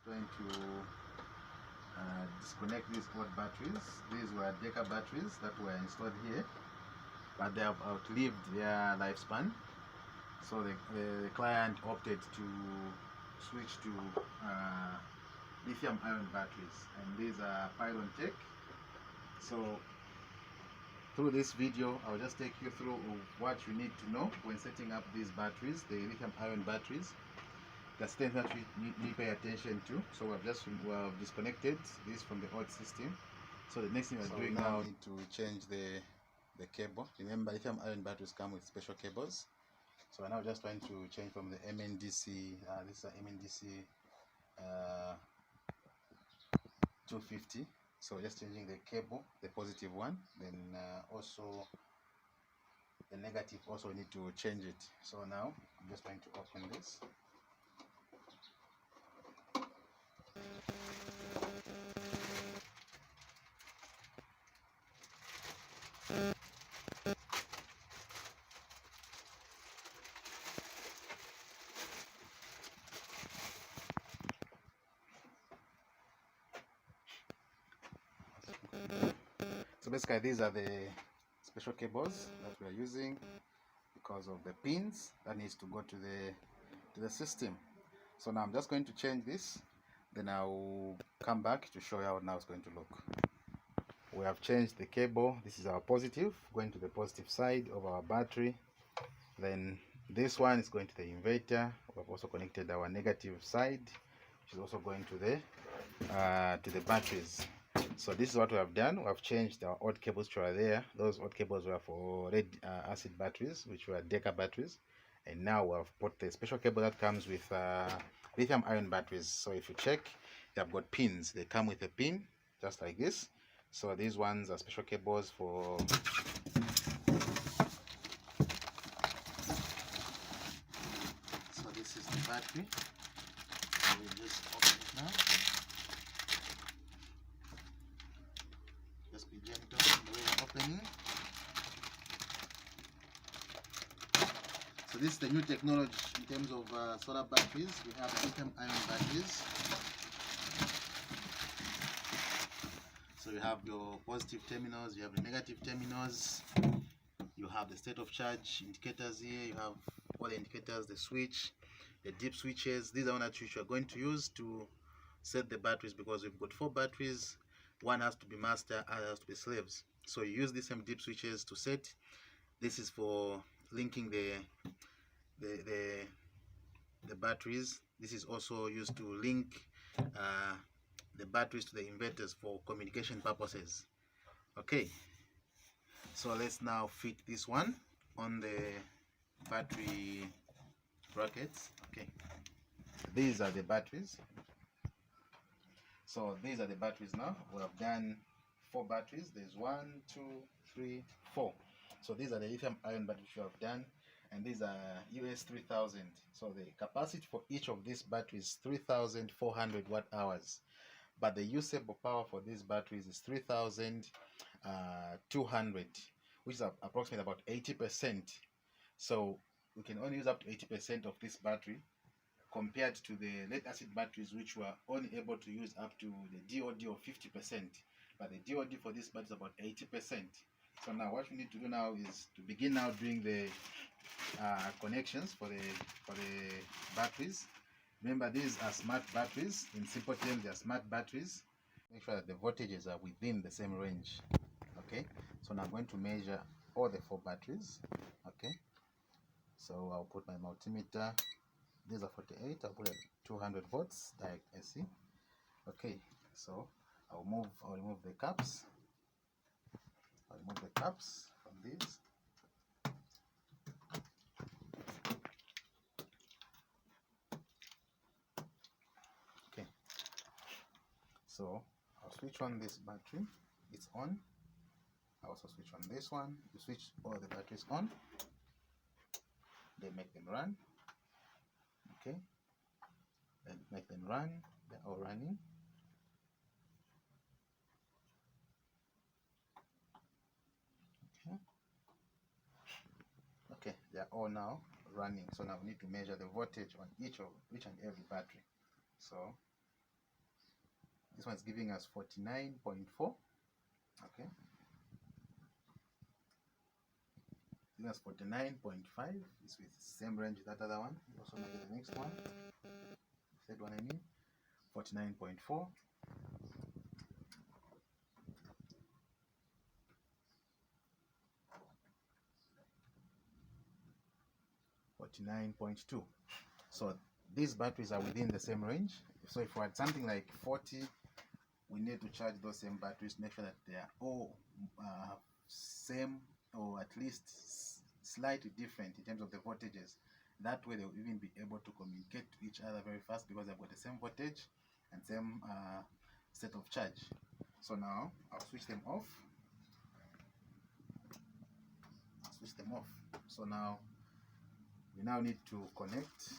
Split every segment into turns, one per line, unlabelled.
trying to disconnect these old batteries. These were Deca batteries that were installed here, but they have outlived their lifespan. So the client opted to switch to lithium ion batteries, and these are Pylon Tech. So through this video, I'll just take you through what you need to know when setting up these batteries, the lithium ion batteries. That's things that you need to pay attention to. So we've disconnected this from the old system. So the next thing we're doing now, need to change the cable. Remember, lithium ion batteries come with special cables. So we're now just trying to change from the MNDC. This is a MNDC 250. So just changing the cable, the positive one. Then also the negative. Also we need to change it. So now I'm just trying to open this. So basically these are the special cables that we are using because of the pins that needs to go to the system. So now I'm just going to change this, then I'll come back to show you how now it's going to look. We have changed the cable. This is our positive, going to the positive side of our battery. Then this one is going to the inverter. We have also connected our negative side, which is also going to the batteries. So this is what we have done. We have changed our old cables which were there. Those old cables were for lead acid batteries, which were Deca batteries, and now we have put the special cable that comes with lithium ion batteries. So if you check, they have got pins. They come with a pin just like this. So these ones are special cables for so this is the battery. We'll just open it now. Just be gentle in the way you're opening. So this is the new technology in terms of solar batteries. We have lithium ion batteries. So you have your positive terminals, you have the negative terminals, you have the state of charge indicators here, you have all the indicators, the switch, the deep switches. These are one that you are going to use to set the batteries, because we've got 4 batteries. One has to be master, other has to be slaves. So you use these same deep switches to set. This is for linking the batteries. This is also used to link the batteries to the inverters for communication purposes. Okay, so let's now fit this one on the battery brackets. Okay, these are the batteries. So these are the batteries now. We have done 4 batteries. There's 1, 2, 3, 4. So these are the lithium ion batteries we have done, and these are US 3000. So the capacity for each of these batteries is 3,400 watt hours, but the usable power for these batteries is 3,200, which is approximately about 80%. So we can only use up to 80% of this battery, compared to the lead acid batteries, which were only able to use up to the DOD of 50%, but the DOD for this battery is about 80%. So now what we need to do now is to begin now doing the connections for the batteries. Remember, these are smart batteries. In simple terms, they are smart batteries. Make sure that the voltages are within the same range. Okay, so now I'm going to measure all the 4 batteries. Okay, so I'll put my multimeter. These are 48. I'll put it at 200 volts direct AC. Okay, so I'll remove the caps. I'll remove the caps from these. Okay, so I'll switch on this battery. It's on. I'll also switch on this one. You switch all the batteries on. They make them run. Okay, then make them run. They're all running. Okay, they are all now running. So now we need to measure the voltage on each and every battery. So This one's giving us 49.4. Okay, giving us 49.5. It's with the same range as that other one. You also make the next one, third one I mean, 49.4. 49.2. So these batteries are within the same range. So if we had something like 40, we need to charge those same batteries, make sure that they are all same, or at least slightly different in terms of the voltages. That way they'll even be able to communicate to each other very fast, because they've got the same voltage and same state of charge. So now I'll switch them off. So now we now need to connect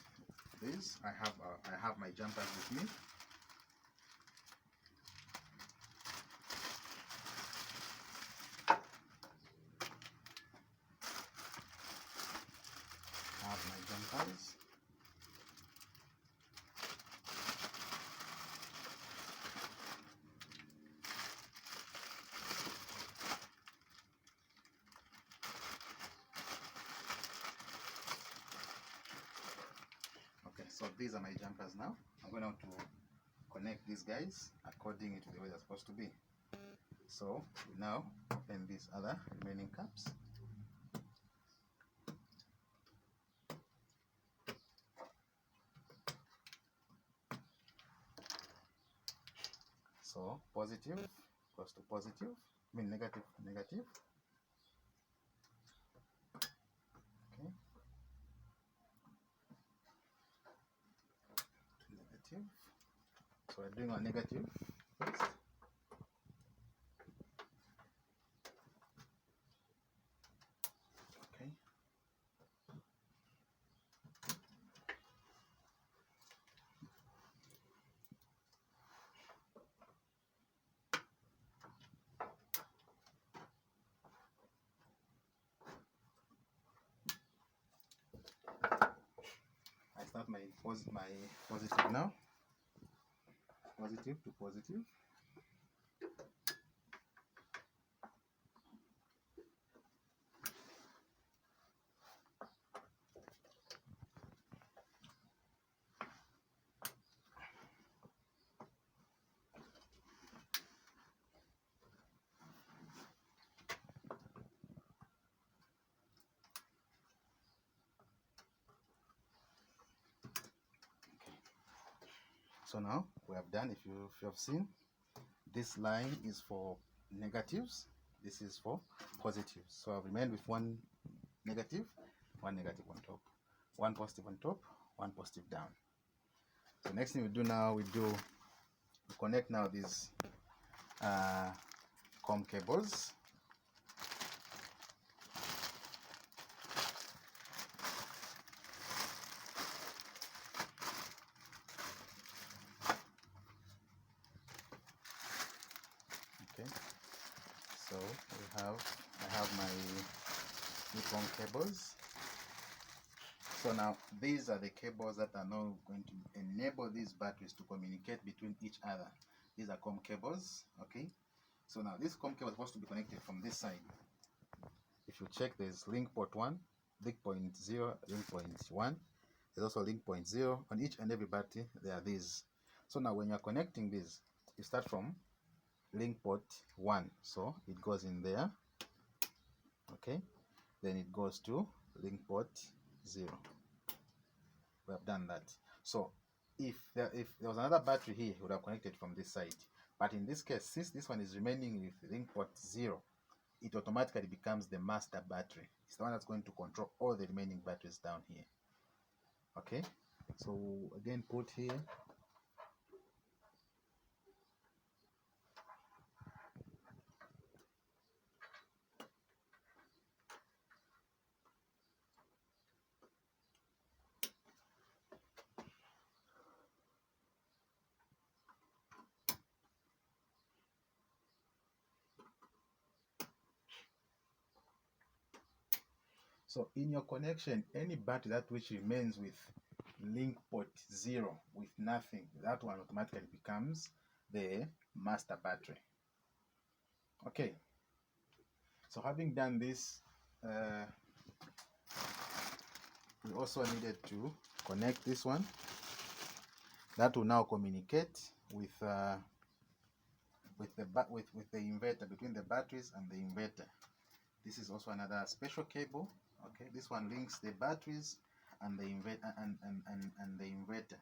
this. I have my jumpers with me. I have my jumpers. Okay, so these are my jumpers now. I'm going to connect these guys according to the way they're supposed to be. So we now open these other remaining caps. So positive goes to positive, I mean negative to negative. Okay. To negative. So we're doing our negative first. Okay. I start my positive now. Positive to positive. So now we have done, if you have seen, this line is for negatives, this is for positives. So I've remained with one negative on top, one positive on top, one positive down. So next thing we do now, we connect now these COM cables. Okay, so I have my COM cables. So now these are the cables that are now going to enable these batteries to communicate between each other. These are COM cables. Okay, so now this COM cable is supposed to be connected from this side. If you check, there's link port 1, link point 0, link point 1. There's also link point 0. On each and every battery there are these. So now when you're connecting these, you start from link port 1, so it goes in there. Okay, then it goes to link port 0. We have done that. So if there was another battery here, it would have connected from this side. But in this case, since this one is remaining with link port 0, it automatically becomes the master battery. It's the one that's going to control all the remaining batteries down here. Okay, so again, put here. So in your connection, any battery that which remains with link port 0 with nothing, that one automatically becomes the master battery. Okay, so having done this, we also needed to connect this one. That will now communicate with the inverter, between the batteries and the inverter. This is also another special cable. Okay, this one links the batteries and the inverter and the inverter.